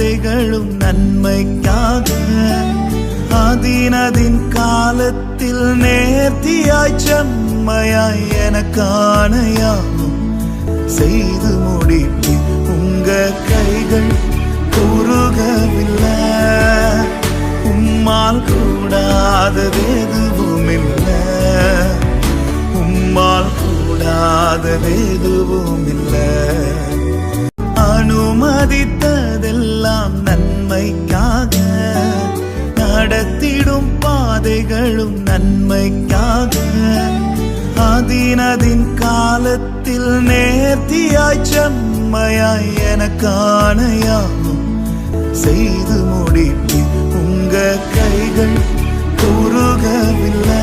பாதைகளும் நன்மைக்காக அதினதின் காலத்தில் நேர்த்தியாய் செம்மையாய் எனக்கான யாவும் செய்து முடிப்பி உங்க கைகள் குறுகவில்லை உம்மால் கூடாதது எதுவும் இல்லை உம்மால் கூடாதது எதுவும் இல்லை அனுமதித்ததெல்லாம் நன்மைக்காக நடத்திடும் பாதைகளும் நன்மைக்காக அதினதின் காலத்தில் நேர்த்தியாய் செம்மையாய் எனக்கான யாவும் செய்து முடிப்பி உங்க கைகள் குறுகவில்லை